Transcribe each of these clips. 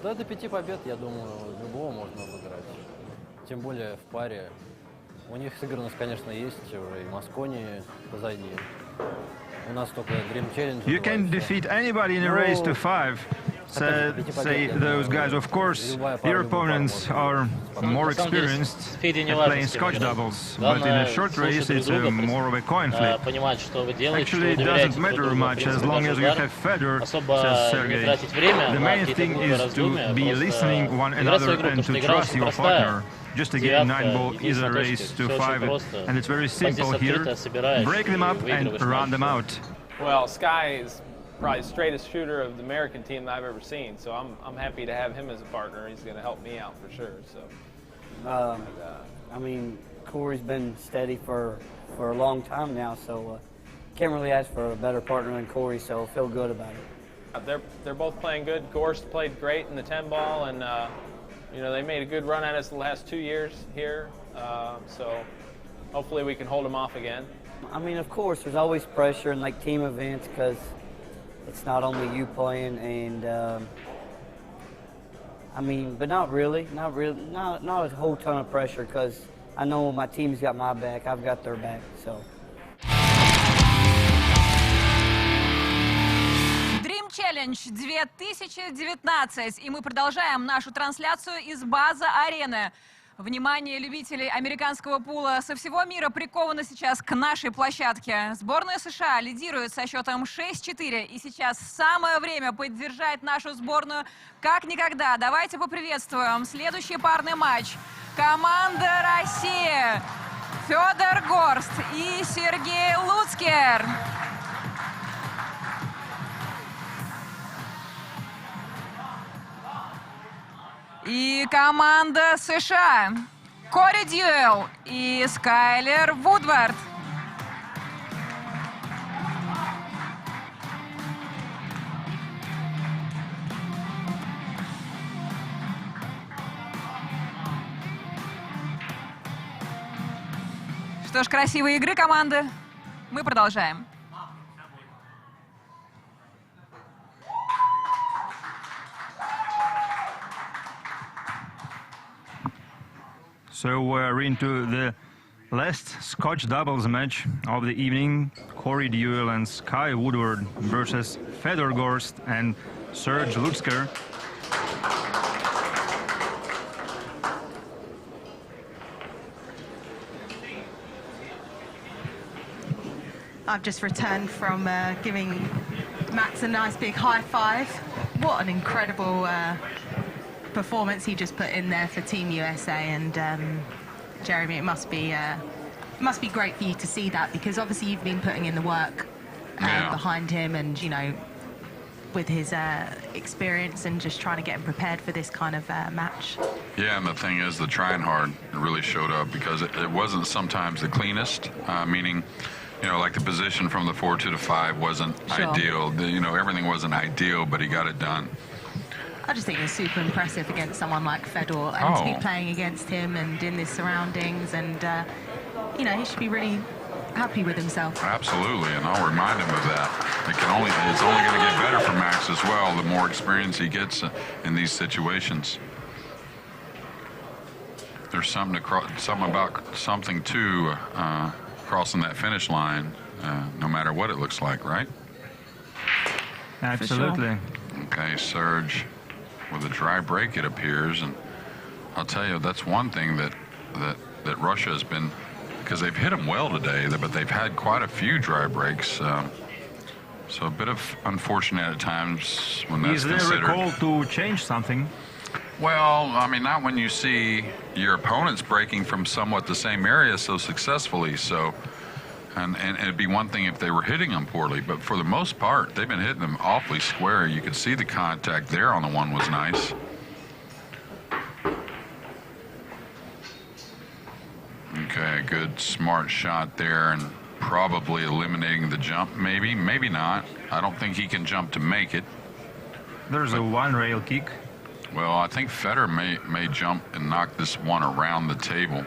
Да, до 5 побед, я думаю, любого можно обыграть. Тем более в паре. У них сыгранность, конечно, есть уже и Маскони позади. У нас только Dreamchallenge. You can defeat anybody in a race to 5. Say those guys, of course, your opponents are more experienced at playing Scotch doubles, but in a short race it's more of a coin flip. Actually, it doesn't matter much as long as you have Fedor, says Sergey. The main thing is to be listening one another and to trust your partner. Just to get 9-ball is a race to 5, and it's very simple here. Break them up and run them out. Well, Sky is probably the straightest shooter of the American team that I've ever seen, so I'm happy to have him as a partner. He's going to help me out for sure. So, I mean, Corey's been steady for a long time now, so can't really ask for a better partner than Corey. So I feel good about it. They're both playing good. Gorst played great in the 10-ball, and you know, they made a good run at us the last 2 years here. So hopefully we can hold them off again. I mean, of course, there's always pressure in like team events because it's not only you playing, and I mean, but not really, not a whole ton of pressure because I know my team's got my back, I've got their back, so. Dreamchallenge 2019, и мы продолжаем нашу трансляцию из база-арены. Внимание любителей американского пула со всего мира приковано сейчас к нашей площадке. Сборная США лидирует со счетом 6-4. И сейчас самое время поддержать нашу сборную как никогда. Давайте поприветствуем следующий парный матч. Команда России. Федор Горст и Сергей Лутскер. И команда США. Кори Дьюел и Скайлер Woodward. Что ж, красивые игры команды. Мы продолжаем. So we're into the last Scotch doubles match of the evening. Corey Deuel and Sky Woodward versus Fedor Gorst and Serge Lutsker. I've just returned from giving Max a nice big high five. What an incredible performance he just put in there for Team USA, and Jeremy, it must be great for you to see that, because obviously you've been putting in the work behind him, and you know, with his experience and just trying to get him prepared for this kind of match. Yeah, and the thing is, the trying hard really showed up, because it wasn't sometimes the cleanest, meaning, you know, like the position from the 4 to the 5 wasn't ideal. You know, everything wasn't ideal, but he got it done. I just think it's super impressive against someone like Fedor, and to be playing against him and in these surroundings, and you know, he should be really happy with himself. Absolutely, and I'll remind him of that. It's only going to get better for Max as well, the more experience he gets in these situations. There's something to crossing that finish line, no matter what it looks like, right? Absolutely. Okay, Serge with a dry break, it appears, and I'll tell you, that's one thing that Russia has been, because they've hit them well today, but they've had quite a few dry breaks, so a bit of unfortunate at times when that's considered. Is there a call to change something? Well, I mean, not when you see your opponents breaking from somewhat the same area so successfully, so. And it'd be one thing if they were hitting them poorly, but for the most part, they've been hitting them awfully square. You could see the contact there on the one was nice. Okay, good smart shot there, and probably eliminating the jump, maybe not. I don't think he can jump to make it. There's a one-rail kick. Well, I think Fedor may jump and knock this one around the table.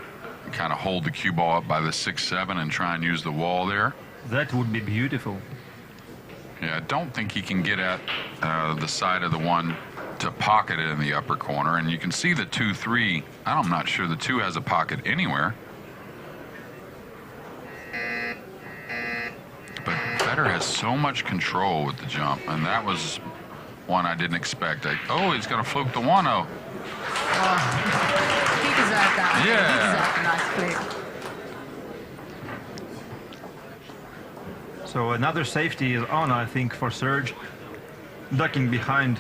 Kind of hold the cue ball up by the 6-7 and try and use the wall there. That would be beautiful. Yeah, I don't think he can get at the side of the one to pocket it in the upper corner, and you can see the 2-3. I'm not sure the 2 has a pocket anywhere. But Federer has so much control with the jump, and that was one I didn't expect. Oh, he's going to fluke the 1-0. Oh, he deserved that. Yeah. He deserved a nice fluke. So another safety is on, I think, for Serge. Ducking behind.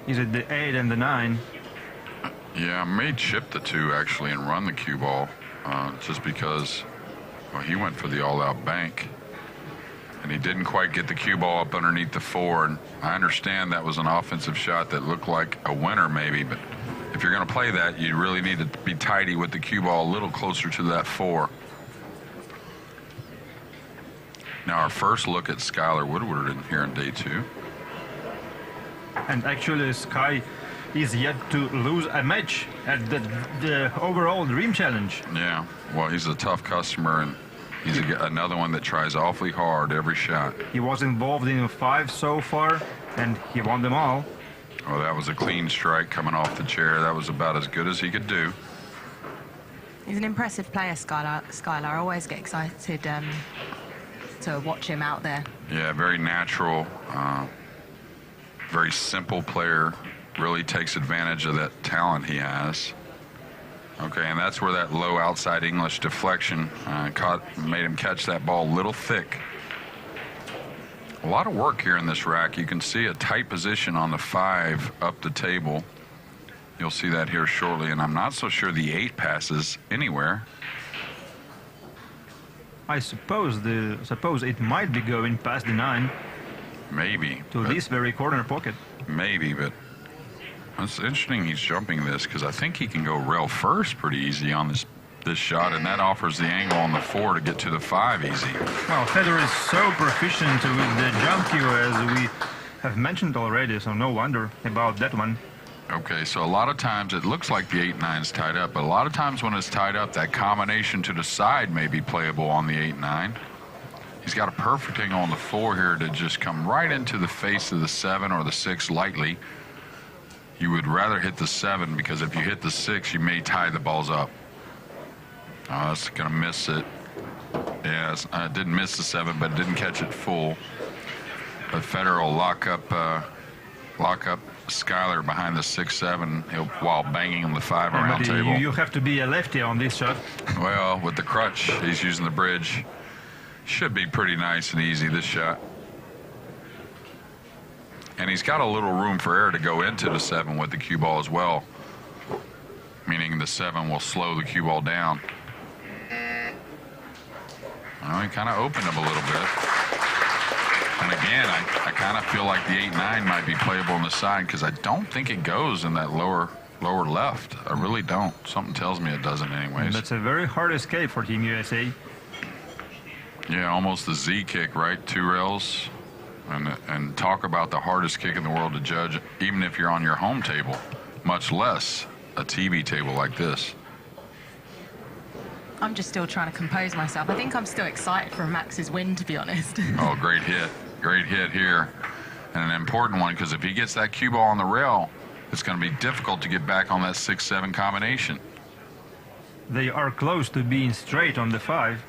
He's at the 8 and the 9. Yeah, may chip the 2 actually and run the cue ball, just because, well, he went for the all-out bank, and he didn't quite get the cue ball up underneath the 4. And I understand that was an offensive shot that looked like a winner maybe, but if you're going to play that, you really need to be tidy with the cue ball a little closer to that 4. Now our first look at Skylar Woodward in here in day 2. And actually, Sky is yet to lose a match at the overall Dream Challenge. Yeah, well, he's a tough customer, and he's another one that tries awfully hard every shot. He was involved in 5 so far, and he won them all. Oh, that was a clean strike coming off the chair. That was about as good as he could do. He's an impressive player, Skylar. I always get excited to watch him out there. Yeah, very natural, very simple player. Really takes advantage of that talent he has. Okay, and that's where that low outside English deflection made him catch that ball a little thick. A lot of work here in this rack. You can see a tight position on the 5 up the table. You'll see that here shortly, and I'm not so sure the 8 passes anywhere. I suppose it might be going past the 9. Maybe. To this very corner pocket. Maybe, but it's interesting he's jumping this, because I think he can go rail first pretty easy on this shot, and that offers the angle on the 4 to get to the 5 easy. Well, Federer is so proficient with the jump cue, as we have mentioned already, so no wonder about that one. Okay, so a lot of times it looks like the 8-9 is tied up, but a lot of times when it's tied up, that combination to the side may be playable on the 8-9. He's got a perfect angle on the 4 here to just come right into the face of the 7 or the 6 lightly. You would rather hit the 7, because if you hit the 6, you may tie the balls up. Oh, that's going to miss it. Yeah, it didn't miss the 7, but it didn't catch it full. But Federer will lock up Skylar behind the 6-7 while banging on the 5 around table. You have to be a lefty on this shot. Well, with the crutch, he's using the bridge. Should be pretty nice and easy, this shot. And he's got a little room for error to go into the 7 with the cue ball as well, meaning the 7 will slow the cue ball down. Well, he kind of opened him a little bit. And again, I kind of feel like the 8-9 might be playable on the side, because I don't think it goes in that lower left. I really don't. Something tells me it doesn't anyways. That's a very hard escape for Team USA. Yeah, almost the Z kick, right? 2 rails. And talk about the hardest kick in the world to judge, even if you're on your home table, much less a TV table like this. I'm just still trying to compose myself. I think I'm still excited for Max's win, to be honest. Oh, great hit. Great hit here. And an important one, because if he gets that cue ball on the rail, it's going to be difficult to get back on that 6-7 combination. They are close to being straight on the 5.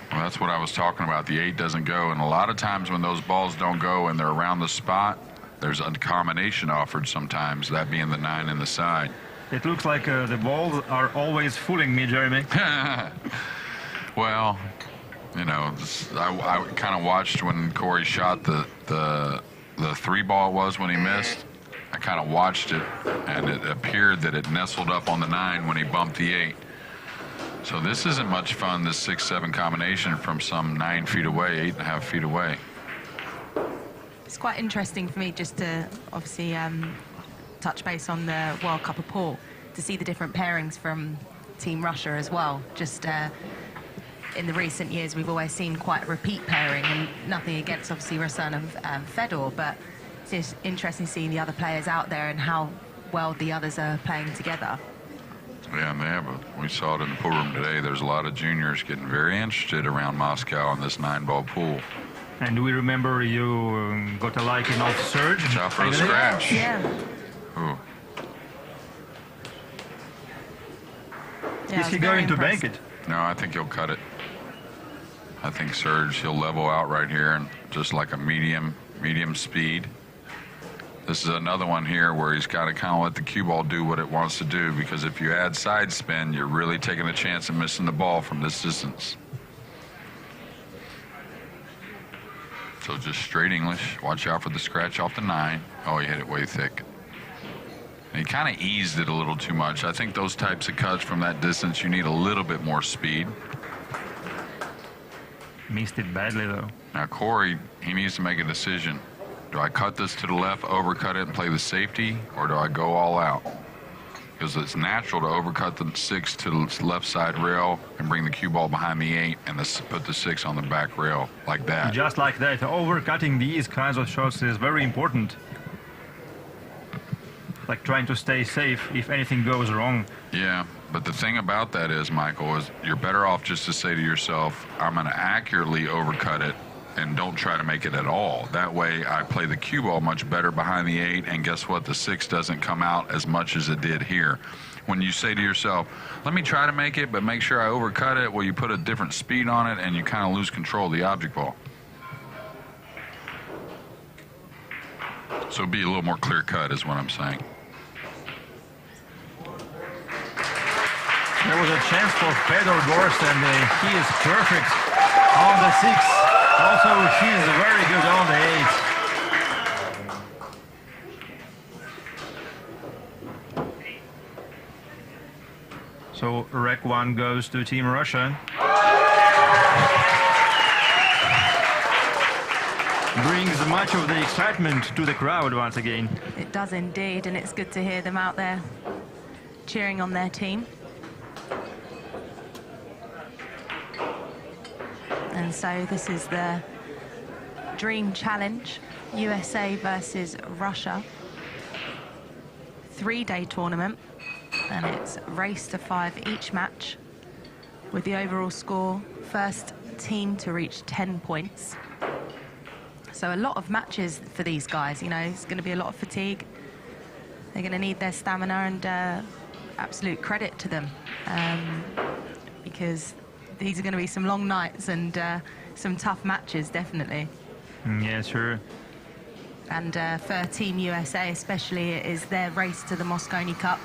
Well, that's what I was talking about. The 8 doesn't go, and a lot of times when those balls don't go and they're around the spot, there's a combination offered sometimes, that being the 9 in the side. It looks like the balls are always fooling me, Jeremy. Well, you know, I kind of watched when Corey shot the 3 ball was when he missed. I kind of watched it, and it appeared that it nestled up on the 9 when he bumped the 8. So this isn't much fun, this 6-7 combination from some 9 feet away, 8.5 feet away. It's quite interesting for me just to obviously touch base on the World Cup of Pool, to see the different pairings from Team Russia as well. Just in the recent years, we've always seen quite a repeat pairing, and nothing against obviously Rusan and Fedor, but it's just interesting seeing the other players out there and how well the others are playing together. Yeah, and we saw it in the pool room today. There's a lot of juniors getting very interested around Moscow on this 9-ball pool. And we remember you got a liking of Serge. Shot for a scratch. Yeah. Ooh. Yeah, Is he going to bank it? No, I think he'll cut it. I think Serge, he'll level out right here and just like a medium speed. This is another one here where he's got to kind of let the cue ball do what it wants to do, because if you add side spin, you're really taking a chance of missing the ball from this distance. So just straight English. Watch out for the scratch off the 9. Oh, he hit it way thick. And he kind of eased it a little too much. I think those types of cuts from that distance, you need a little bit more speed. Missed it badly though. Now Corey, he needs to make a decision. Do I cut this to the left, overcut it, and play the safety, or do I go all out? Because it's natural to overcut the 6 to the left side rail and bring the cue ball behind the 8 and put the 6 on the back rail like that. Just like that, overcutting these kinds of shots is very important. Like trying to stay safe if anything goes wrong. Yeah, but the thing about that is, Michael, is you're better off just to say to yourself, I'm going to accurately overcut it and don't try to make it at all. That way I play the cue ball much better behind the 8, and guess what? The 6 doesn't come out as much as it did here. When you say to yourself, let me try to make it, but make sure I overcut it, well, you put a different speed on it and you kind of lose control of the object ball. So be a little more clear cut is what I'm saying. There was a chance for Fedor Gorst, and he is perfect on the 6. Also, he's very good on the 8. So rec 1 goes to Team Russia. Brings much of the excitement to the crowd once again. It does indeed, and it's good to hear them out there cheering on their team. And so this is the Dream Challenge, USA versus Russia. 3-day tournament, and it's race to 5 each match, with the overall score, first team to reach 10 points. So a lot of matches for these guys, you know, it's going to be a lot of fatigue. They're going to need their stamina, and absolute credit to them, because these are going to be some long nights and some tough matches, definitely. Yeah, sure. And for Team USA especially, it is their race to the Mosconi Cup.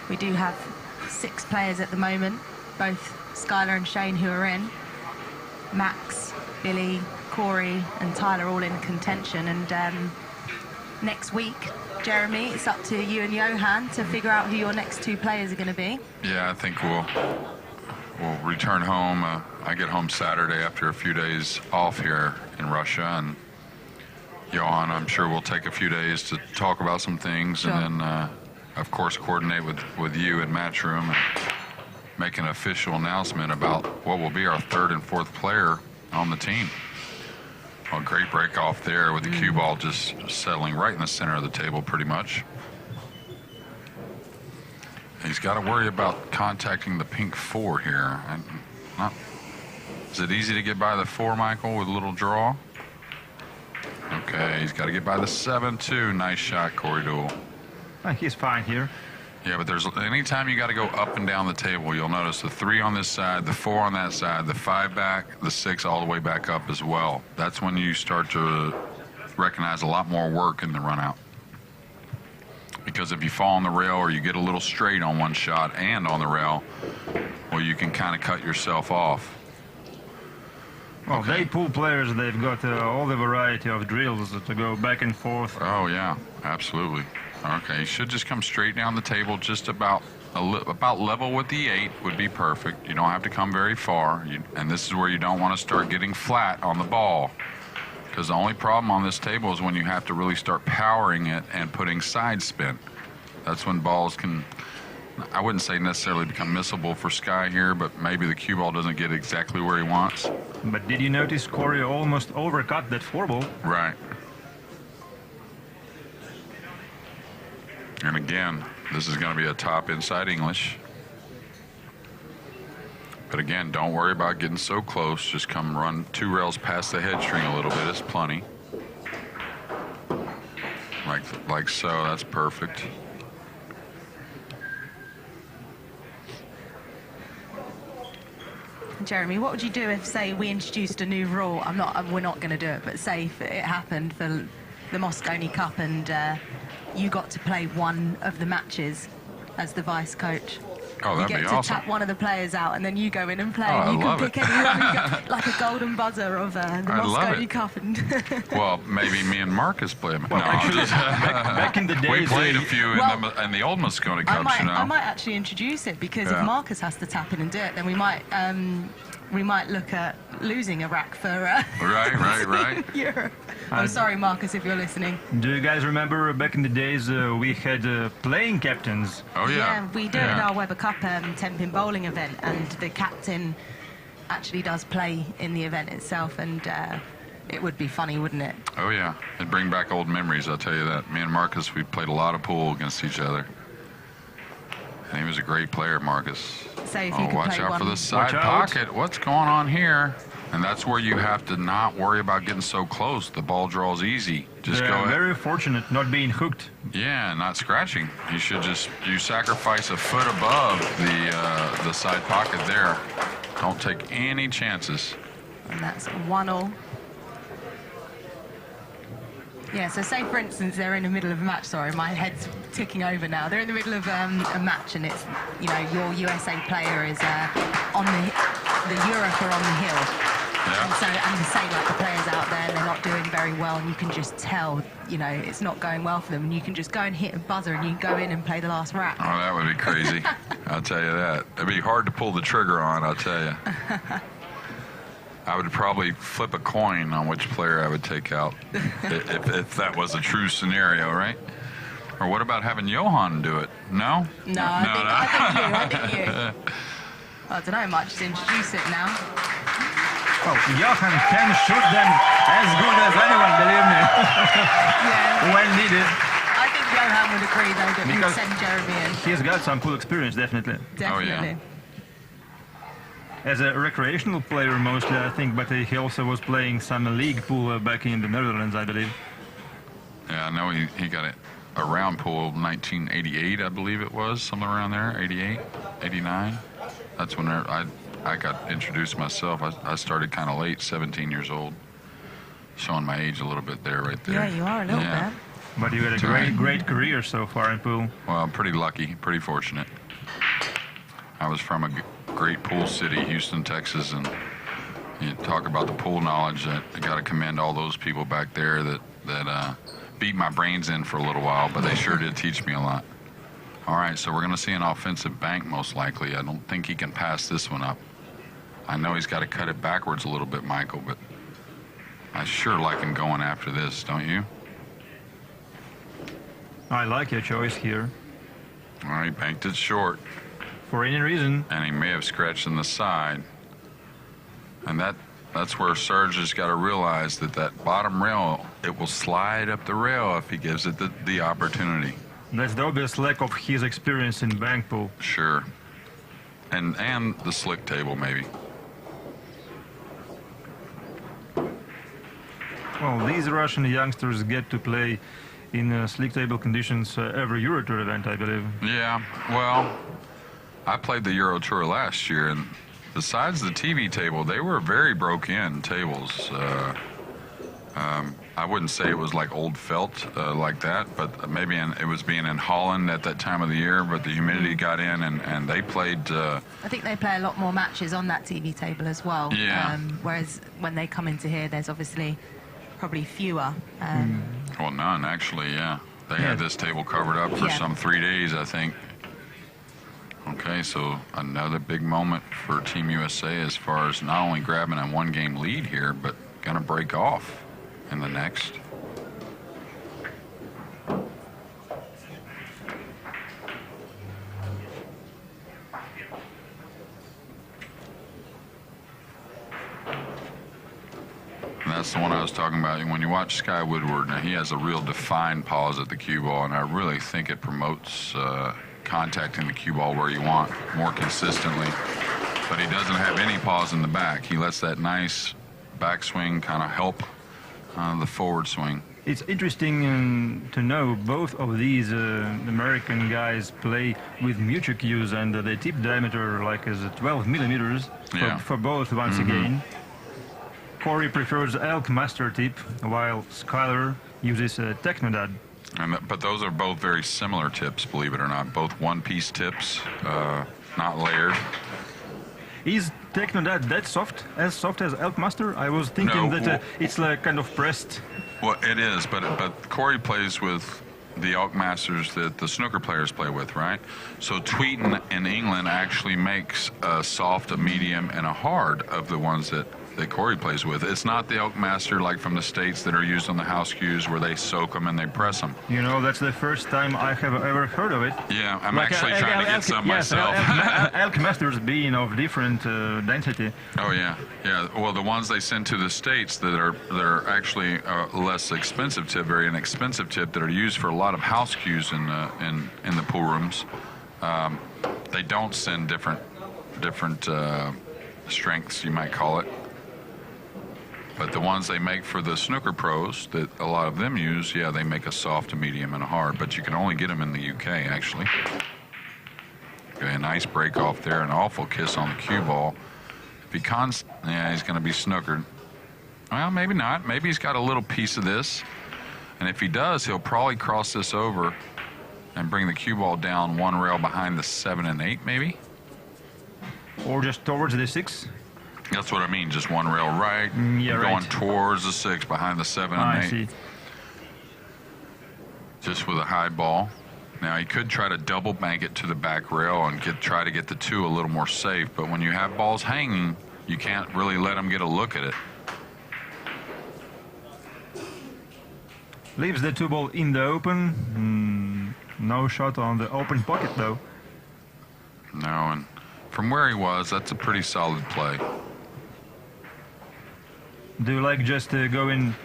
We do have 6 players at the moment, both Skylar and Shane, who are in. Max, Billy, Corey and Tyler all in contention. And next week, Jeremy, it's up to you and Johan to figure out who your next 2 players are going to be. Yeah, I think we'll return home. I get home Saturday after a few days off here in Russia, and Johan, I'm sure we'll take a few days to talk about some things. Sure. And then, of course, coordinate with you in Matchroom and make an official announcement about what will be our 3rd and 4th player on the team. Well, great break off there with the cue ball just settling right in the center of the table pretty much. He's got to worry about contacting the pink 4 here. Is it easy to get by the 4, Michael, with a little draw? Okay, he's got to get by the 7 too. Nice shot, Corey Deuel. He's fine here. Yeah, but there's anytime you got to go up and down the table, you'll notice the 3 on this side, the 4 on that side, the 5 back, the 6 all the way back up as well. That's when you start to recognize a lot more work in the run out. Because if you fall on the rail or you get a little straight on one shot and on the rail, well, you can kind of cut yourself off. Well, Okay. they pool players, they've got all the variety of drills to go back and forth. Oh, yeah, absolutely. Okay, should just come straight down the table, just about level with the 8 would be perfect. You don't have to come very far, and this is where you don't want to start getting flat on the ball. Because the only problem on this table is when you have to really start powering it and putting side spin. That's when balls can, I wouldn't say necessarily become missable for Sky here, but maybe the cue ball doesn't get exactly where he wants. But did you notice Corey almost overcut that 4 ball? Right. And again, this is going to be a top inside English. But again, don't worry about getting so close. Just come run 2 rails past the head string a little bit. It's plenty. Like so. That's perfect. Jeremy, what would you do if, say, we introduced a new rule? We're not going to do it, but say if it happened for the Moscone Cup and you got to play one of the matches as the vice coach. Oh, that'd be awesome. You get to tap one of the players out, and then you go in and play. And you can pick anyone who got, like a golden buzzer of the Moscone Cup. And well, maybe me and Marcus play. Well, actually, back in the days, we played a few in the old Moscone Cups. I might actually introduce it, because if Marcus has to tap in and do it, then we might look at losing a rack for right. Europe. I'm sorry, Marcus, if you're listening. Do you guys remember back in the days we had playing captains? Oh, yeah. Yeah, we do it in our Weber Cup 10-pin bowling event, and the captain actually does play in the event itself, and it would be funny, wouldn't it? Oh, yeah. It'd bring back old memories, I'll tell you that. Me and Marcus, we played a lot of pool against each other. And he was a great player, Marcus. So if you could watch play out one. for the side pocket. What's going on here? And that's where you have to not worry about getting so close. The ball draws easy. Just go ahead. Very fortunate not being hooked. Yeah, not scratching. You should you sacrifice a foot above the side pocket there. Don't take any chances. And that's 1-1. Yeah, so say, for instance, they're in the middle of a match. Sorry, my head's ticking over now. They're in the middle of a match, and it's, your USA player is on the Europe or on the hill. Yeah. And say, like, the players out there, they're not doing very well, and you can just tell, it's not going well for them, and you can just go and hit a buzzer, and you can go in and play the last rack. Oh, that would be crazy. I'll tell you that. It'd be hard to pull the trigger on, I'll tell you. I would probably flip a coin on which player I would take out if that was a true scenario, right? Or what about having Johan do it? No? No, I think you. I don't know, I might just introduce it now. Oh, Johan can shoot them as good as anyone, believe me. Yeah. When needed. I think Johan would agree, though, that we would send Jeremy in. He's got some pool experience, definitely. Definitely. Oh, yeah. As a recreational player mostly, I think, but he also was playing some league pool back in the Netherlands, I believe. Yeah, I know he got a round pool 1988, I believe it was, somewhere around there, 88, 89. That's when I got introduced myself. I started kind of late, 17 years old. Showing my age a little bit there, right there. Yeah, you are a little bit. But you had a great career so far in pool. Well, I'm pretty lucky, pretty fortunate. I was from a great pool city, Houston, Texas, and you talk about the pool knowledge. I got to commend all those people back there that beat my brains in for a little while, but they sure did teach me a lot. All right, so we're going to see an offensive bank most likely. I don't think he can pass this one up. I know he's got to cut it backwards a little bit, Michael, but I sure like him going after this, don't you? I like your choice here. All right, banked it short. For any reason. And he may have scratched in the side. And that's where Serge has got to realize that bottom rail, it will slide up the rail if he gives it the opportunity. That's the obvious lack of his experience in bank pool. Sure. And the slick table, maybe. Well, these Russian youngsters get to play in slick table conditions every Euro Tour event, I believe. Yeah, well, I played the Euro Tour last year, and besides the TV table, they were very broke-in tables. I wouldn't say it was like old felt like that, but maybe it was being in Holland at that time of the year, but the humidity got in, and they played... I think they play a lot more matches on that TV table as well. Yeah. Whereas when they come into here, there's obviously probably fewer. Well, none, actually, yeah. They had this table covered up for some 3 days, I think. Okay, so another big moment for Team USA as far as not only grabbing a one-game lead here, but going to break off in the next. And that's the one I was talking about. When you watch Sky Woodward, now he has a real defined pause at the cue ball, and I really think it promotes contacting the cue ball where you want more consistently. but he doesn't have any pause in the back. He lets that nice backswing kind of help the forward swing. It's interesting to know both of these American guys play with mutual cues, and the tip diameter like is 12 millimeters for both once again. Corey prefers Elk Master tip, while Skyler uses Technodad. But those are both very similar tips, believe it or not. Both one-piece tips, not layered. Is Technodad that soft as Elk Master? I was thinking that it's like kind of pressed. Well, it is, but Corey plays with the Elk Masters that the snooker players play with, right? So Tweeton in England actually makes a soft, a medium, and a hard of the ones that Corey plays with. It's not the Elk Master like from the States that are used on the house cues where they soak them and they press them. You know, that's the first time I have ever heard of it. Yeah, I'm actually trying to get some myself. Elk Masters being of different density. Oh yeah, yeah. Well, the ones they send to the States that are actually less expensive tip, very inexpensive tip that are used for a lot of house cues in the pool rooms. They don't send different strengths, you might call it. But the ones they make for the snooker pros that a lot of them use, yeah, they make a soft, a medium, and a hard. But you can only get them in the UK, actually. Okay, a nice break off there, an awful kiss on the cue ball. If he yeah, he's going to be snookered. Well, maybe not. Maybe he's got a little piece of this. And if he does, he'll probably cross this over and bring the cue ball down one rail behind the 7 and 8, maybe. Or just towards the 6. That's what I mean, just one rail right, going towards the 6 behind the 7 and 8. I see. Just with a high ball. Now he could try to double bank it to the back rail and try to get the 2 a little more safe, but when you have balls hanging, you can't really let them get a look at it. Leaves the 2 ball in the open. No shot on the open pocket though. No, and from where he was, that's a pretty solid play. Do you like just go in?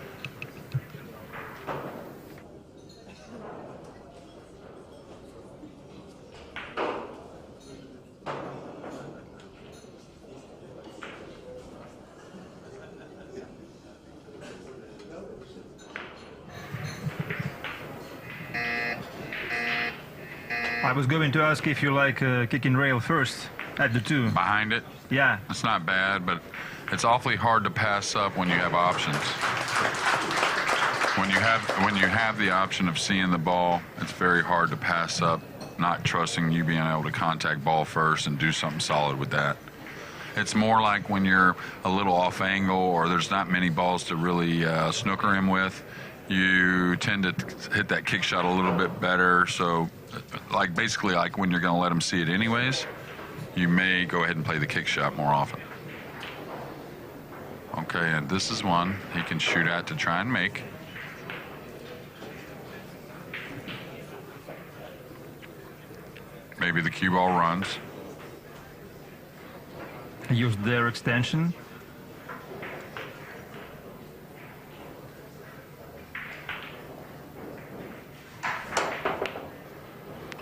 I was going to ask if you like kicking rail first at the 2. Behind it? Yeah. It's not bad, but it's awfully hard to pass up when you have options. When you have the option of seeing the ball, it's very hard to pass up, not trusting you being able to contact ball first and do something solid with that. It's more like when you're a little off angle or there's not many balls to really snooker him with, you tend to hit that kick shot a little bit better. So basically like when you're going to let him see it anyways, you may go ahead and play the kick shot more often. Okay, and this is one he can shoot at to try and make. Maybe the cue ball runs. Use their extension.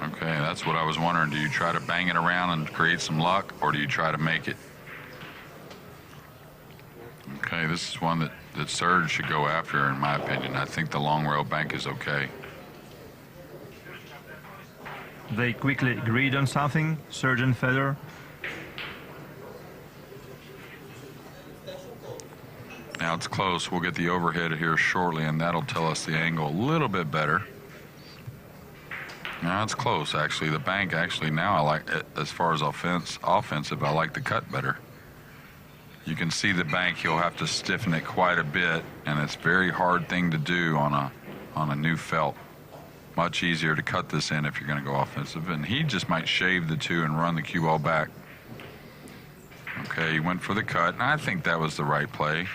Okay, that's what I was wondering. Do you try to bang it around and create some luck, or do you try to make it? Okay, this is one that Serge should go after, in my opinion. I think the long rail bank is okay. They quickly agreed on something, Serge and Federer. Now it's close. We'll get the overhead here shortly, and that'll tell us the angle a little bit better. Now it's close, actually. The bank, actually, now I like it. As far as offensive, I like the cut better. You can see the bank, he'll have to stiffen it quite a bit, and it's a very hard thing to do on a new felt. Much easier to cut this in if you're going to go offensive, and he just might shave the 2 and run the cue ball back. Okay, he went for the cut, and I think that was the right play.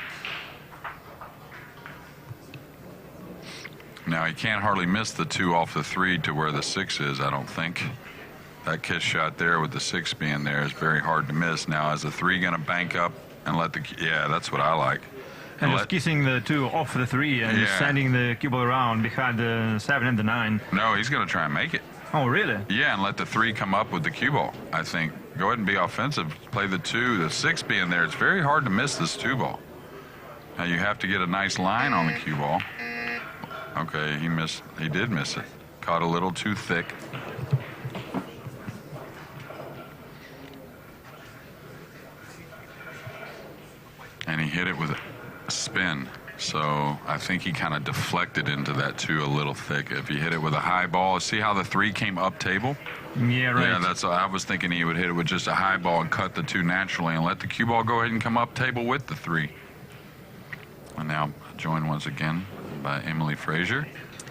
Now, he can't hardly miss the 2 off the 3 to where the 6 is, I don't think. That kiss shot there with the 6 being there is very hard to miss. Now, is the 3 going to bank up and let the... Yeah, that's what I like. And just kissing the 2 off the 3 and just sending the cue ball around behind the 7 and the 9. No, he's going to try and make it. Oh, really? Yeah, and let the 3 come up with the cue ball, I think. go ahead and be offensive. Play the 2, the 6 being there. It's very hard to miss this 2 ball. Now you have to get a nice line on the cue ball. Okay, he missed. He did miss it. Caught a little too thick. And he hit it with a spin. So I think he kind of deflected into that 2 a little thick. If he hit it with a high ball, see how the 3 came up table? Yeah, right. Yeah, that's. I was thinking he would hit it with just a high ball and cut the 2 naturally and let the cue ball go ahead and come up table with the 3. And now joined once again by Emily Frazier.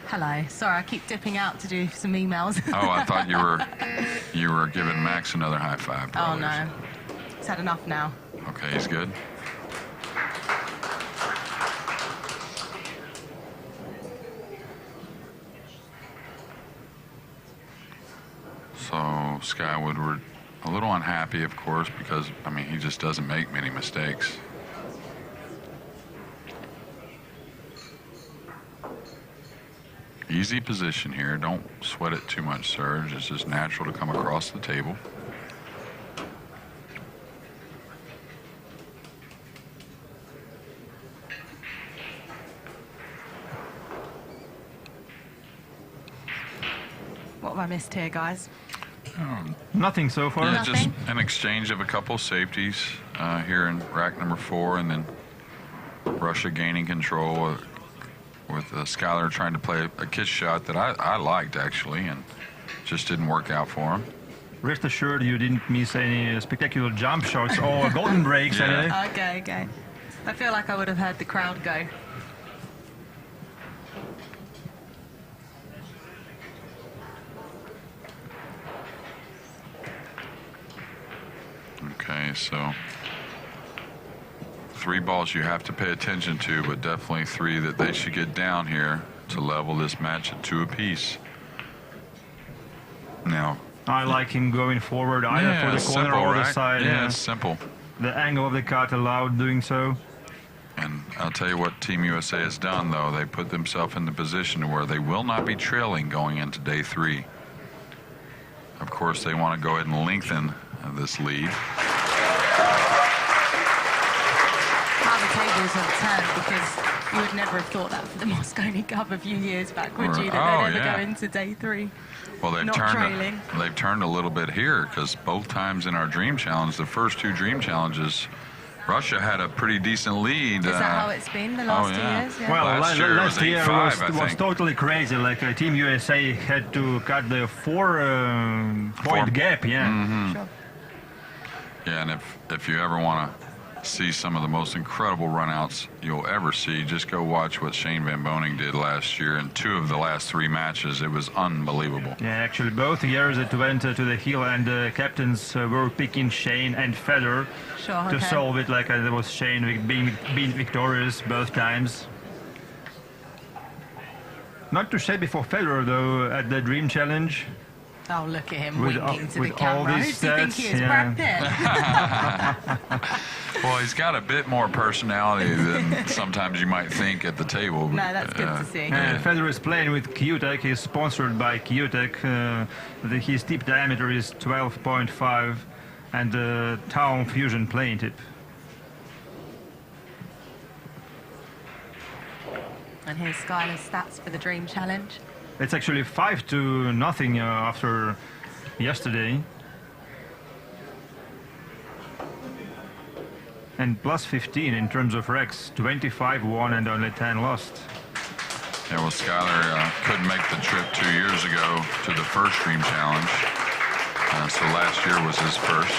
Hello. Sorry, I keep dipping out to do some emails. Oh, I thought you were giving Max another high five. Oh no, he's had enough now. Okay, he's good. So Sky Woodward, a little unhappy, of course, because I mean he just doesn't make many mistakes. Easy position here. Don't sweat it too much, Serge. It's just natural to come across the table. What have I missed here, guys? Nothing so far. Yeah, just an exchange of a couple safeties here in rack number 4, and then Russia gaining control with Skylar trying to play a kiss shot that I liked, actually, and just didn't work out for him. Rest assured you didn't miss any spectacular jump shots or golden breaks. Yeah. Anyway. Okay, okay. I feel like I would have heard the crowd go. Okay, so 3 balls you have to pay attention to, but definitely 3 that they should get down here to level this match at 2 apiece. Now, I like him going forward either for the corner simple, or right? the side. Yeah, it's simple. The angle of the cut allowed doing so. And I'll tell you what Team USA has done, though. They put themselves in the position where they will not be trailing going into day 3. Of course, they want to go ahead and lengthen this lead. How the tables have turned, because you would never have thought that for the Mosconi Cup a few years back, would you? That they'd ever go into day 3. Well, they've turned a little bit here, because both times in our Dream Challenge, the first 2 Dream Challenges, Russia had a pretty decent lead. Is that how it's been the last 2 years? Yeah. Well, last year was totally crazy. Like Team USA had to cut the 4-point gap. Yeah. Mm-hmm. Sure. Yeah, and if you ever want to see some of the most incredible runouts you'll ever see, just go watch what Shane Van Boning did last year in 2 of the last 3 matches. It was unbelievable. Yeah, actually, both years it went to the hill, and the captains were picking Shane and Federer to solve it. Like there was Shane being victorious both times. Not too shabby for Federer, though, at the Dream Challenge. Oh, look at him winking to the camera. All Who these does he think he is, Brad Pitt? Well, he's got a bit more personality than sometimes you might think at the table. No, that's good to see. And Federer is playing with Q-Tech. He's sponsored by Q-Tech. His tip diameter is 12.5, and the Town Fusion playing tip. And here's Skylar's stats for the Dream Challenge. It's actually 5-0 after yesterday. And plus 15 in terms of wrecks, 25 won and only 10 lost. Yeah, well, Skylar couldn't make the trip 2 years ago to the first Dream Challenge. So last year was his first.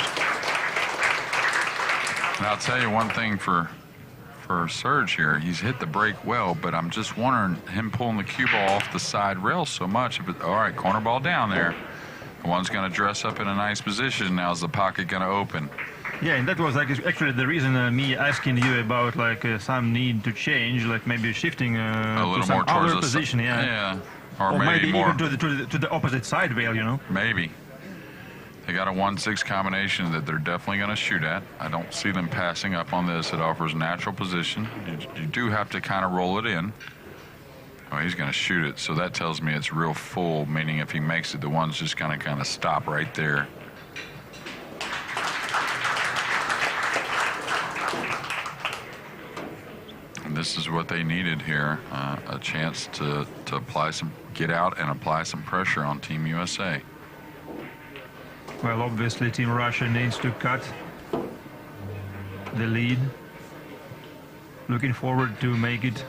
And I'll tell you one thing for Serge here, he's hit the break well, but I'm just wondering, him pulling the cue ball off the side rail so much. All right, corner ball down there. The one's going to dress up in a nice position. Now's the pocket going to open. Yeah, and that was like actually the reason me asking you about like some need to change, like maybe shifting a little to some more towards other the position, yeah. Or maybe more, even to the opposite side rail, you know. Maybe. They got a 1-6 combination that they're definitely going to shoot at. I don't see them passing up on this. It offers natural position. You do have to kind of roll it in. Oh, he's going to shoot it, so that tells me it's real full, meaning if he makes it, the one's just going to kind of stop right there. this is what they needed here, a chance to get out and apply some pressure on Team USA. Well, obviously Team Russia needs to cut the lead. Looking forward to make it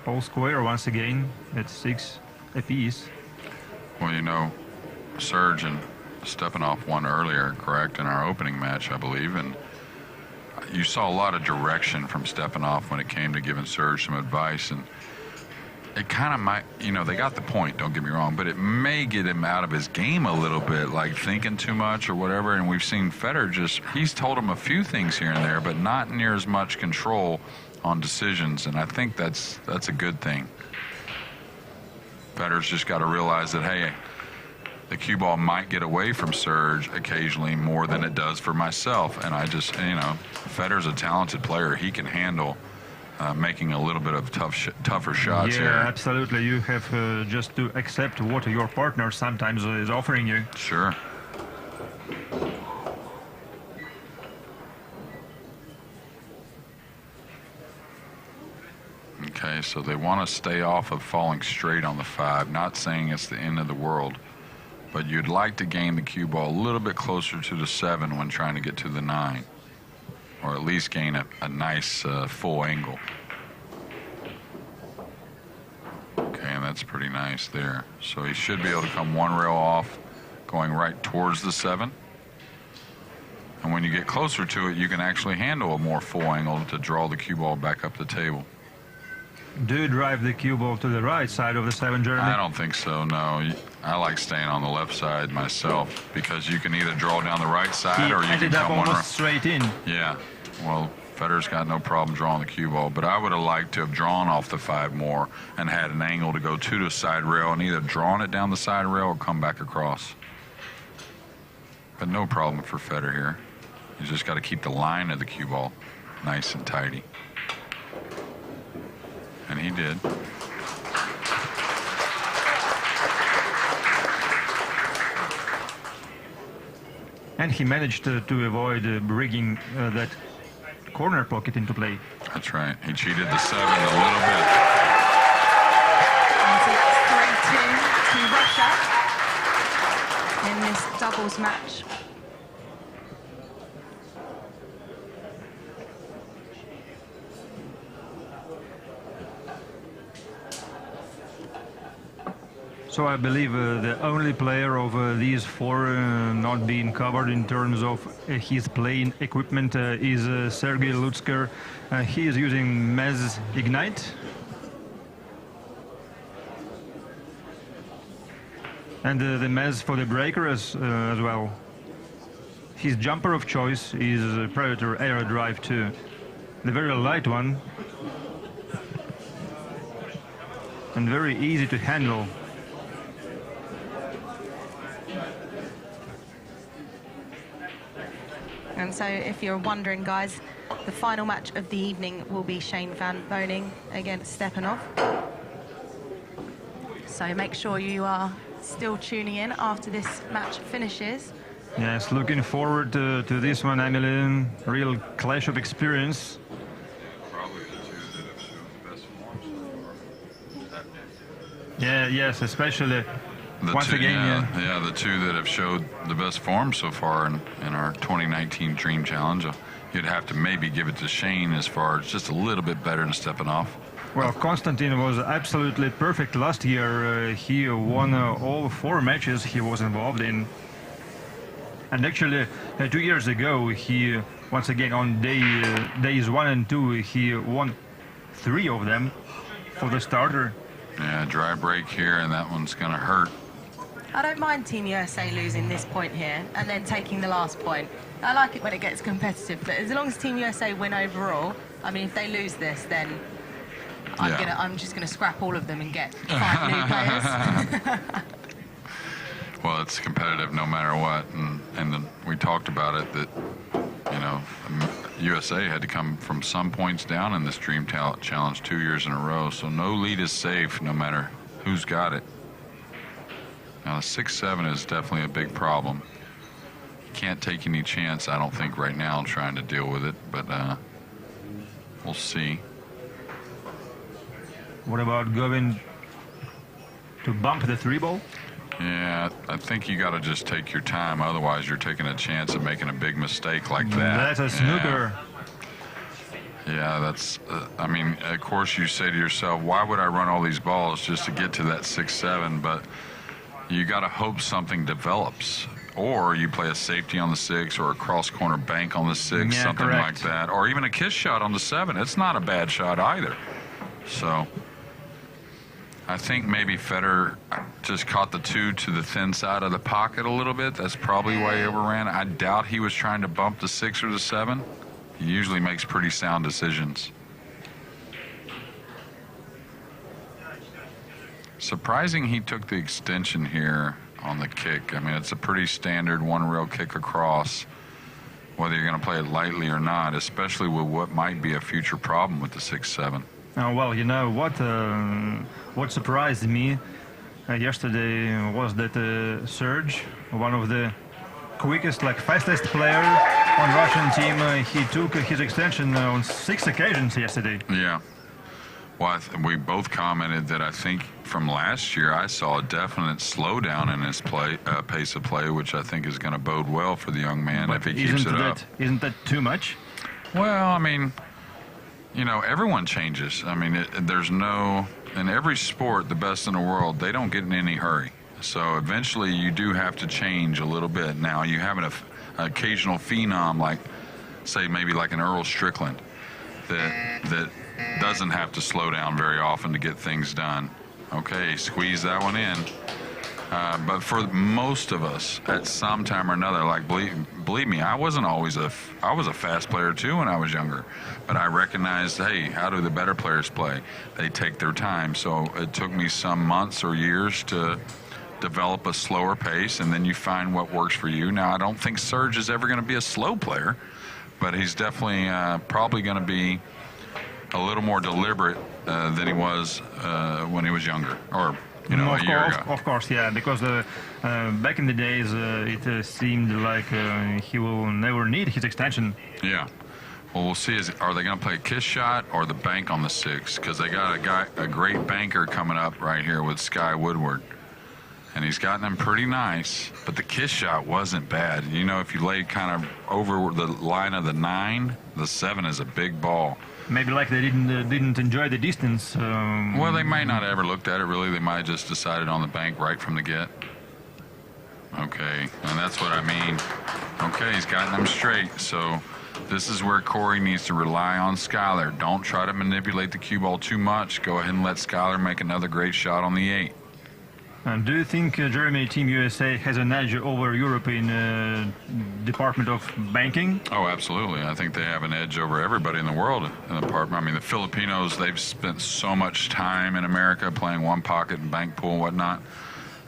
all square once again at 6 apiece. Well, you know, Serge and Stepanov won earlier, correct, in our opening match, I believe, and you saw a lot of direction from Stepanov when it came to giving Serge some advice, and it kind of might, you know, they got the point, don't get me wrong, but it may get him out of his game a little bit, like thinking too much or whatever, and we've seen Federer he's told him a few things here and there, but not near as much control on decisions, and I think that's a good thing. Federer's just got to realize that, hey, the cue ball might get away from Serge occasionally more than it does for myself. And I just, you know, Federer's a talented player. He can handle making a little bit of tougher shots here. Yeah, absolutely. You have just to accept what your partner sometimes is offering you. Sure. Okay, so they want to stay off of falling straight on the 5, not saying it's the end of the world. But you'd like to gain the cue ball a little bit closer to the 7 when trying to get to the 9, or at least gain a nice full angle. Okay, and that's pretty nice there. So he should be able to come one rail off, going right towards the 7. And when you get closer to it, you can actually handle a more full angle to draw the cue ball back up the table. Do you drive the cue ball to the right side of the 7, Jeremy? I don't think so, no. I like staying on the left side myself because you can either draw down the right side or you can come one almost straight in. Yeah, well, Federer's got no problem drawing the cue ball, but I would have liked to have drawn off the 5 more and had an angle to go to the side rail and either drawn it down the side rail or come back across. But no problem for Federer here. He's just got to keep the line of the cue ball nice and tidy. And he did. And he managed to avoid bringing that corner pocket into play. That's right. He cheated the 7 a little bit. And so that's 3-2 to Russia in this doubles match. So I believe the only player of these 4 not being covered in terms of his playing equipment is Sergei Lutsker. He is using Mez Ignite. And the Mez for the breaker as well. His jumper of choice is Predator Air Drive 2. The very light one. And very easy to handle. And so if you're wondering, guys, the final match of the evening will be Shane van Boening against Stepanov. So make sure you are still tuning in after this match finishes. Yes, looking forward to this one, Emily. Real clash of experience. Probably the 2 that have shown the best form so far. Yeah, yes, especially once again. Yeah, the 2 that have showed the best form so far in our 2019 Dream Challenge. You'd have to maybe give it to Shane as far as just a little bit better than Stepanov. Well, Konstantin was absolutely perfect last year. He won all 4 matches he was involved in. And actually, 2 years ago, he, once again, on days 1 and 2, he won 3 of them for the starter. Yeah, dry break here, and that one's going to hurt. I don't mind Team USA losing this point here and then taking the last point. I like it when it gets competitive, but as long as Team USA win overall, I mean, if they lose this, then I'm just gonna scrap all of them and get 5 new players. Well, it's competitive no matter what, and then we talked about it that, you know, USA had to come from some points down in this Dream Challenge 2 years in a row, so no lead is safe no matter who's got it. Now, 6-7 is definitely a big problem. You can't take any chance, I don't think, right now trying to deal with it, but we'll see. What about going to bump the 3-ball? Yeah, I think you got to just take your time. Otherwise, you're taking a chance of making a big mistake like that. That's a snooker. Yeah, that's, I mean, of course you say to yourself, why would I run all these balls just to get to that 6-7? But you got to hope something develops. Or you play a safety on the 6 or a cross-corner bank on the 6, yeah, something correct. like that. Or even a kiss shot on the 7. It's not a bad shot either. So I think maybe Federer just caught the 2 to the thin side of the pocket a little bit. That's probably why he overran. I doubt he was trying to bump the 6 or the 7. He usually makes pretty sound decisions. Surprising he took the extension here on the kick. I mean, it's a pretty standard one rail kick across, whether you're going to play it lightly or not, especially with what might be a future problem with the 6-7. Well, you know what surprised me yesterday was that Serge, one of the quickest, fastest player on Russian team, he took his extension on 6 occasions yesterday. Yeah. Well, we both commented that I think from last year I saw a definite slowdown in his pace of play, which I think is going to bode well for the young man if he keeps it up. Isn't that too much? Well, I mean, you know, everyone changes. I mean, there's no, in every sport, the best in the world, they don't get in any hurry. So eventually you do have to change a little bit. Now, you have an occasional phenom like, say, maybe like an Earl Strickland that doesn't have to slow down very often to get things done. Okay, squeeze that one in. But for most of us, at some time or another, believe me, I was a fast player too when I was younger. But I recognized, hey, how do the better players play? They take their time. So it took me some months or years to develop a slower pace, and then you find what works for you. Now, I don't think Serge is ever going to be a slow player, but he's definitely probably going to be a little more deliberate than he was when he was younger, or a year ago. Of course, yeah, because back in the days it seemed like he will never need his extension. Yeah. Well, we'll see. Are they going to play a kiss shot or the bank on the 6? Because they got a great banker coming up right here with Sky Woodward. And he's gotten them pretty nice, but the kiss shot wasn't bad. You know, if you laid kind of over the line of the 9, the 7 is a big ball. Maybe like they didn't enjoy the distance. Well, they might not have ever looked at it, really. They might have just decided on the bank right from the get. Okay, and that's what I mean. Okay, he's gotten them straight, so this is where Corey needs to rely on Skyler. Don't try to manipulate the cue ball too much. Go ahead and let Skyler make another great shot on the 8. Do you think Germany, Team USA, has an edge over Europe in department of banking? Oh, absolutely. I think they have an edge over everybody in the world in the department. I mean, the Filipinos, they've spent so much time in America playing one pocket and bank pool and whatnot.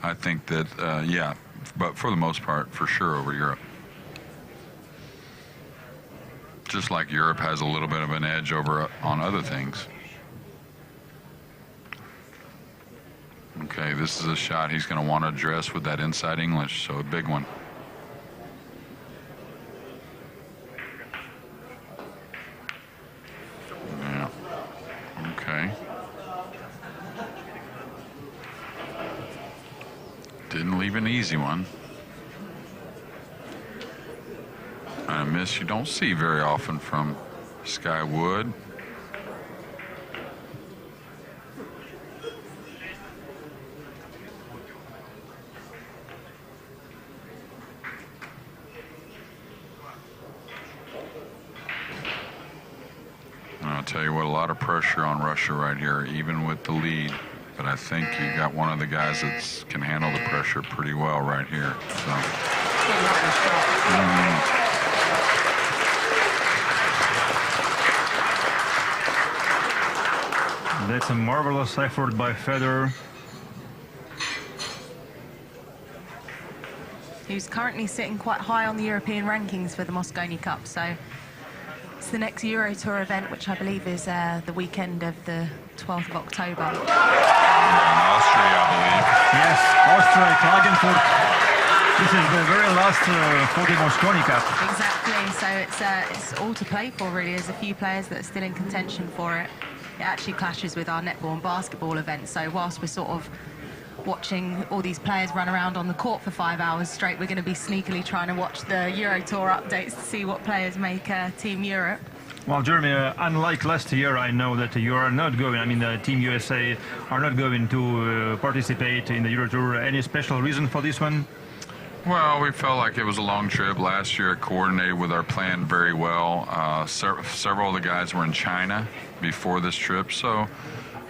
I think that, yeah, but for the most part, for sure over Europe. Just like Europe has a little bit of an edge over on other things. Okay, this is a shot he's going to want to address with that inside English, so a big one. Yeah. Okay. Didn't leave an easy one. And a miss you don't see very often from Sky Wood. I'll tell you what, a lot of pressure on Russia right here, even with the lead. But I think you got one of the guys that can handle the pressure pretty well right here. So. That's a marvelous effort by Federer. Who's currently sitting quite high on the European rankings for the Mosconi Cup. So it's the next Euro Tour event, which I believe is the weekend of the 12th of October. In Austria, I believe. Yes, Austria, Klagenfurt. This is the very last for the Mosconi Cup. Exactly, so it's all to play for, really. There's a few players that are still in contention for it. it actually clashes with our netball and basketball events. So whilst we're sort of watching all these players run around on the court for 5 hours straight, we're going to be sneakily trying to watch the Euro Tour updates to see what players make Team Europe. Well, Jeremy, unlike last year, I know that you are not going, I mean, the Team USA are not going to participate in the Euro Tour. Any special reason for this one? Well, we felt like it was a long trip. Last year it coordinated with our plan very well. Several of the guys were in China before this trip,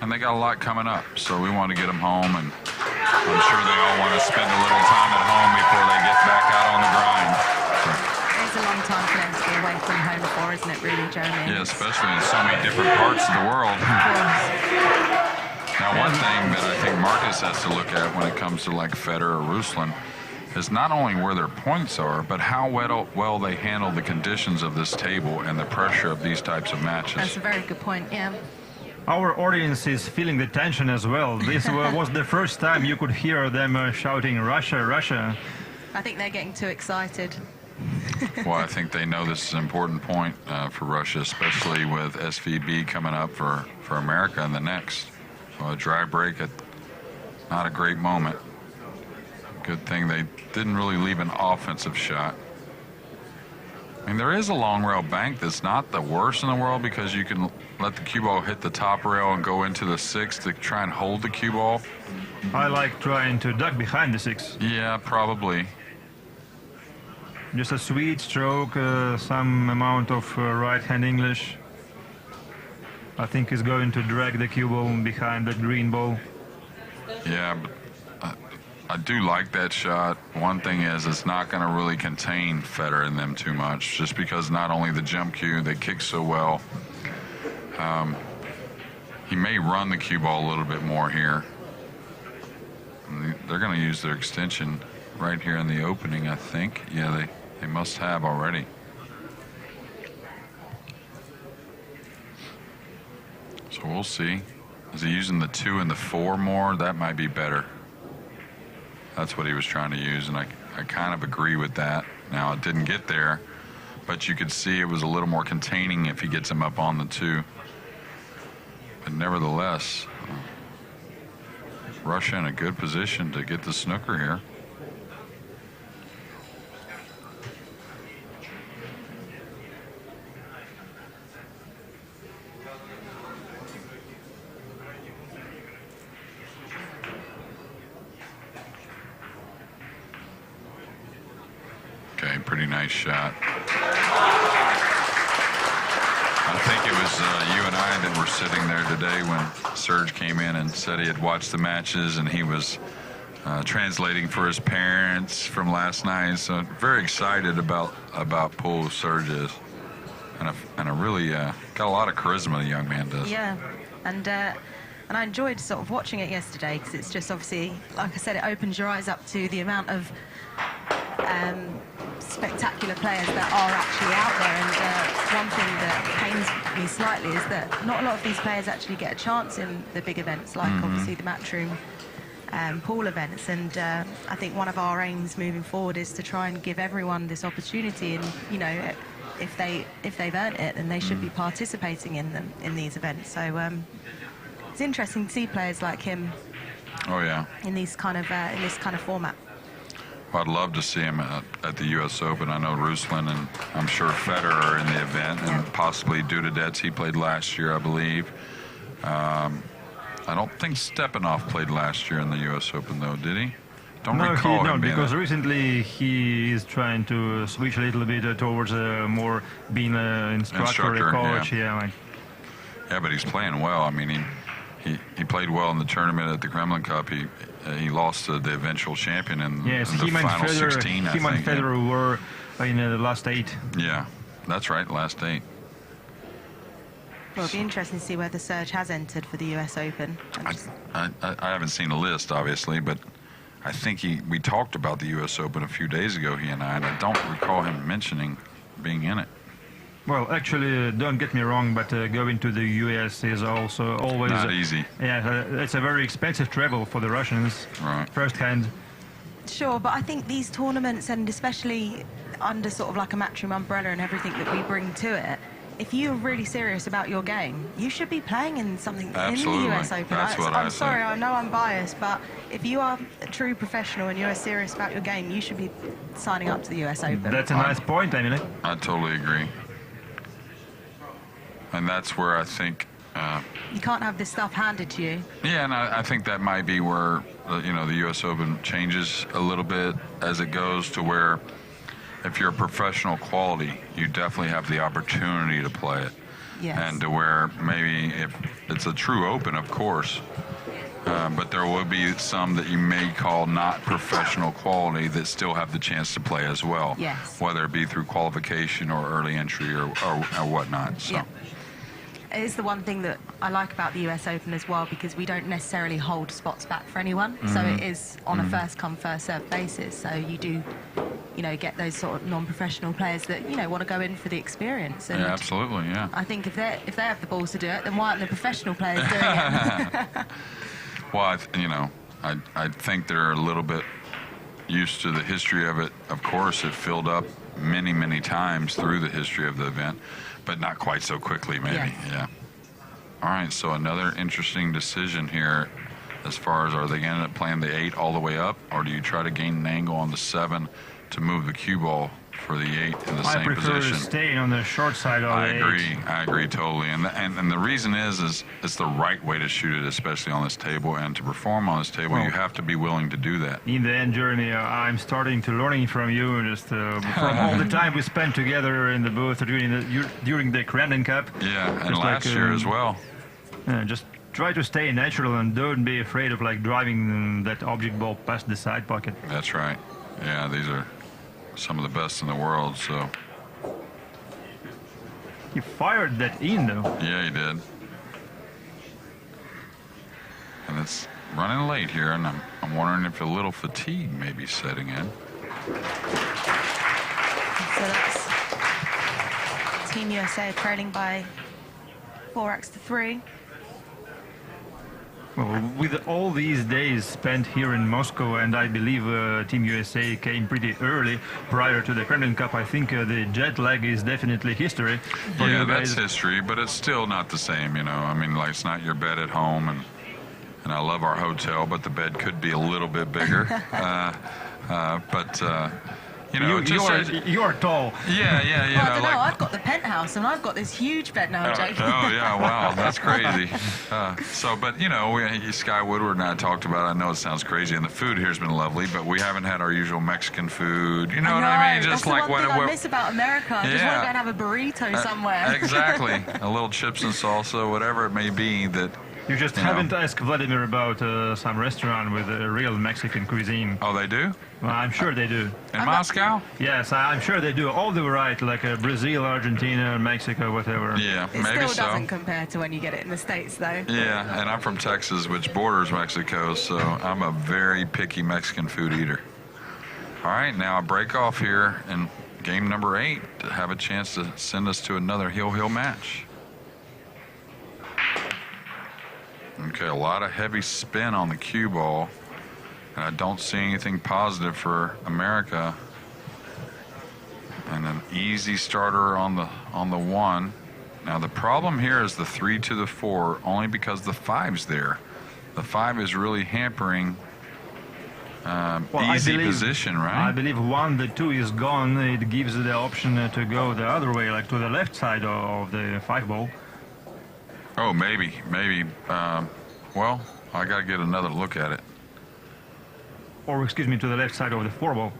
and they got a lot coming up, so we want to get them home, and I'm sure they all want to spend a little time at home before they get back out on the grind. So. It's a long time for them to be away from home for, isn't it, really, Jeremy? Yeah, especially in so many different parts of the world. Now, one thing that I think Marcus has to look at when it comes to like Federer or Ruslan is not only where their points are, but how well they handle the conditions of this table and the pressure of these types of matches. That's a very good point, yeah. Our audience is feeling the tension as well. This was the first time you could hear them shouting, Russia, Russia. I think they're getting too excited. Well, I think they know this is an important point for Russia, especially with SVB coming up for America in the next. So a dry break at not a great moment. Good thing they didn't really leave an offensive shot. I mean, there is a long rail bank that's not the worst in the world because you can let the cue ball hit the top rail and go into the six to try and hold the cue ball. I like trying to duck behind the six. Yeah, probably. Just a sweet stroke, some amount of right-hand English. I think he's going to drag the cue ball behind the green ball. Yeah, but I do like that shot. One thing is it's not going to really contain Federer in them too much, just because not only the jump cue, they kick so well. He may run the cue ball a little bit more here. And they're going to use their extension right here in the opening, I think. Yeah, they must have already. So we'll see. Is he using the 2 and the 4 more? That might be better. That's what he was trying to use, and I kind of agree with that. Now, it didn't get there, but you could see it was a little more containing if he gets him up on the 2. But nevertheless, Russia in a good position to get the snooker here. Okay, pretty nice shot. I think it was you and I that were sitting there today when Serge came in and said he had watched the matches and he was translating for his parents from last night. So very excited about pool Serge is, and a really got a lot of charisma. The young man does. Yeah, and I enjoyed sort of watching it yesterday because it's just obviously, like I said, it opens your eyes up to the amount of spectacular players that are actually out there, and one thing that pains me slightly is that not a lot of these players actually get a chance in the big events, like obviously the Matchroom pool events, and I think one of our aims moving forward is to try and give everyone this opportunity, and you know, if they've earned it, then they should be participating in these events. So it's interesting to see players like him. Oh yeah. In this kind of format. Well, I'd love to see him at the U.S. Open. I know Ruslan and I'm sure Federer are in the event, and possibly Dudadets. He played last year, I believe. I don't think Stepanov played last year in the U.S. Open, though, did he? Don't recall him being because there. Recently he is trying to switch a little bit towards more being an instructor, a coach. Yeah, but he's playing well. I mean, he played well in the tournament at the Kremlin Cup. He lost to the eventual champion in the final 16, I think. Him and Federer were in the last 8. Yeah, that's right, last 8. Well, it'll be interesting to see whether Serge has entered for the US Open. I haven't seen a list, obviously, but I think we talked about the US Open a few days ago, he and I don't recall him mentioning being in it. Well, actually, don't get me wrong, but going to the US is also always not easy. Yeah, it's a very expensive travel for the Russians, right? Firsthand. Sure, but I think these tournaments, and especially under sort of like a Matchroom umbrella and everything that we bring to it, if you're really serious about your game, you should be playing in something Absolutely. in the US Open. That's what I I'm sorry, think. I know I'm biased, but if you are a true professional and you're serious about your game, you should be signing up to the US Open. That's a nice point, Emily. I totally agree. And that's where I think... you can't have this stuff handed to you. Yeah, and I think that might be where, you know, the U.S. Open changes a little bit as it goes to where if you're a professional quality, you definitely have the opportunity to play it. Yes. And to where maybe if it's a true Open, of course, but there will be some that you may call not professional quality that still have the chance to play as well. Yes. Whether it be through qualification or early entry or whatnot. So. Yeah. It is the one thing that I like about the US Open as well, because we don't necessarily hold spots back for anyone. So it is on a first come, first served basis. So you do, you know, get those sort of non-professional players that, you know, want to go in for the experience. And Yeah, absolutely, yeah. I think if they have the balls to do it, then why aren't the professional players doing it? Well, you know, I think they're a little bit used to the history of it. Of course, it filled up many, many times through the history of the event, but not quite so quickly, maybe. Yes. Yeah. All right, so another interesting decision here as far as, are they going to end up playing the 8 all the way up, or do you try to gain an angle on the 7 to move the cue ball for the 8 in the same position? I prefer staying on the short side of the 8. I agree totally. And the reason is it's the right way to shoot it, especially on this table. And to perform on this table, you have to be willing to do that. In the end, Jeremy, I'm starting to learning from you, just from all the time we spent together in the booth during the Crandon Cup. Yeah, and Just last year as well. Just try to stay natural and don't be afraid of like driving that object ball past the side pocket. That's right. Yeah, these are some of the best in the world, so. He fired that in, though. Yeah, he did. And it's running late here, and I'm wondering if a little fatigue may be setting in. So that's Team USA trailing by 4-3. Well, with all these days spent here in Moscow, and I believe Team USA came pretty early prior to the Crandon Cup, I think the jet lag is definitely history for Yeah, you guys. that's history, but it's still not the same, you know. I mean, like, it's not your bed at home, and I love our hotel, but the bed could be a little bit bigger. You know, you are tall. Yeah, Well, I don't know. I've got the penthouse, and I've got this huge bed now, Jake. Oh, yeah, wow, that's crazy. But, you know, Sky Woodward and I talked about it. I know it sounds crazy, and the food here has been lovely, but we haven't had our usual Mexican food. You know what I mean? Just like what I miss about America. I just want to go and have a burrito somewhere. Exactly. A little chips and salsa, whatever it may be that... You just haven't asked Vladimir about some restaurant with a real Mexican cuisine. Oh, they do? Well, I'm sure they do. In Moscow? Yes, I'm sure they do. All the variety, like Brazil, Argentina, Mexico, whatever. Yeah, it maybe still doesn't compare to when you get it in the States, though. Yeah, and I'm from Texas, which borders Mexico, so I'm a very picky Mexican food eater. All right, now a break off here in game number 8 to have a chance to send us to another heel-heel match. Okay, a lot of heavy spin on the cue ball, and I don't see anything positive for America. And an easy starter on the 1. Now the problem here is the 3 to the 4, only because the 5's there. The 5 is really hampering easy position, right? I believe 1, the 2 is gone. It gives the option to go the other way, like to the left side of the 5 ball. Oh, maybe. Well, I got to get another look at it. Or, excuse me, to the left side of the 4 ball.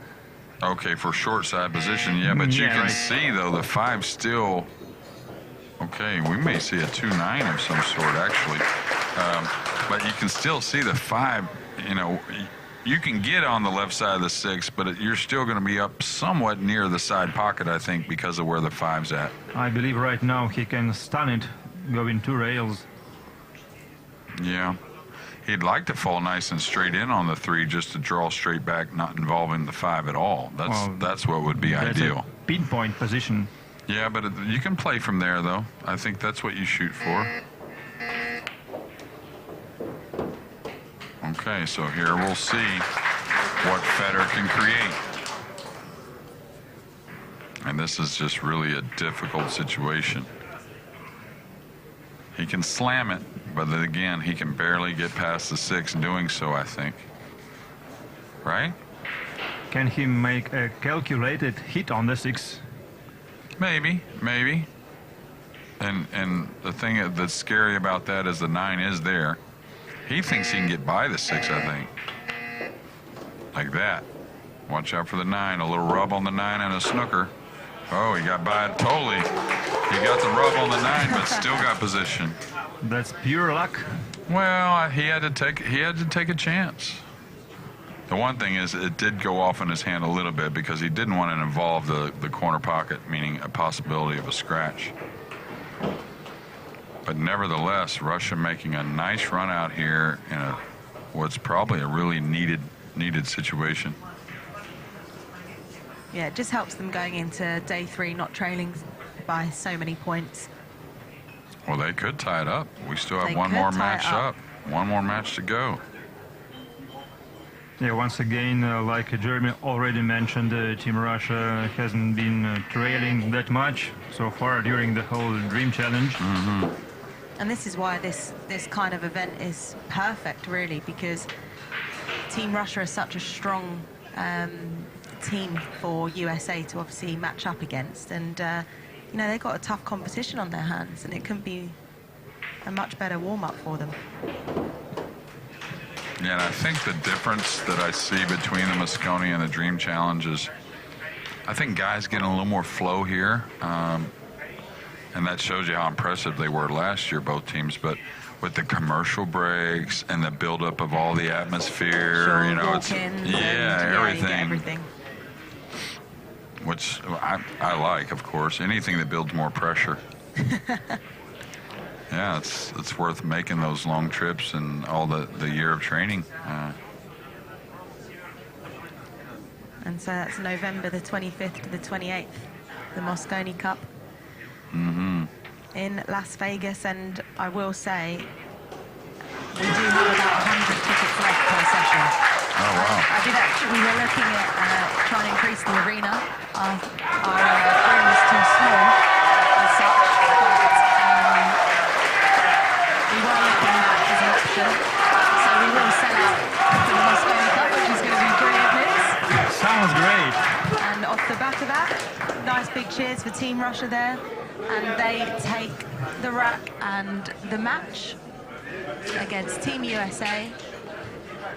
Okay, for short side position, yeah, but you can see, though, the 5 still... Okay, we may see a 2-9 of some sort, actually. But you can still see the 5, you know... You can get on the left side of the 6, but you're still going to be up somewhat near the side pocket, I think, because of where the 5's at. I believe right now he can stun it, going 2 rails. Yeah. He'd like to fall nice and straight in on the 3 just to draw straight back, not involving the 5 at all. That's what would be ideal. A pinpoint position. Yeah, but you can play from there, though. I think that's what you shoot for. Okay, so here we'll see what Federer can create. And this is just really a difficult situation. He can slam it, but then again, he can barely get past the 6 doing so, I think. Right? Can he make a calculated hit on the 6? Maybe. And the thing that's scary about that is the 9 is there. He thinks he can get by the 6, I think. Like that. Watch out for the 9. A little rub on the 9 and a snooker. Oh, he got by it totally. He got the rub on the 9, but still got position. That's pure luck. Well, he had to take a chance. The one thing is, it did go off in his hand a little bit because he didn't want to involve the corner pocket, meaning a possibility of a scratch. But nevertheless, Russia making a nice run out here in what's probably a really needed situation. Yeah, it just helps them going into day 3 not trailing by so many points. Well, they could tie it up. We still have one more match up. One more match to go. Yeah, once again, like Jeremy already mentioned, Team Russia hasn't been trailing that much so far during the whole Dream Challenge. Mm-hmm. And this is why this kind of event is perfect, really, because Team Russia is such a strong team for USA to obviously match up against, and you know, they've got a tough competition on their hands, and it can be a much better warm-up for them. Yeah, and I think the difference that I see between the Mosconi and the Dream Challenge is, I think guys getting a little more flow here, and that shows you how impressive they were last year, both teams. But with the commercial breaks and the buildup of all the atmosphere, sure, you know, it's everything. Which I like, of course, anything that builds more pressure. Yeah, it's worth making those long trips and all the year of training. And so that's November the 25th to the 28th, the Mosconi Cup in Las Vegas. And I will say, we do have about 100 tickets left per session. Oh, wow. I did actually, we were looking at trying to increase the arena. Our room is too small as such, but we were looking at that as an option. So we will sell out for the Mosconi Cup, which is going to be brilliant news. Sounds great. And off the back of that, nice big cheers for Team Russia there. And they take the rack and the match against Team USA.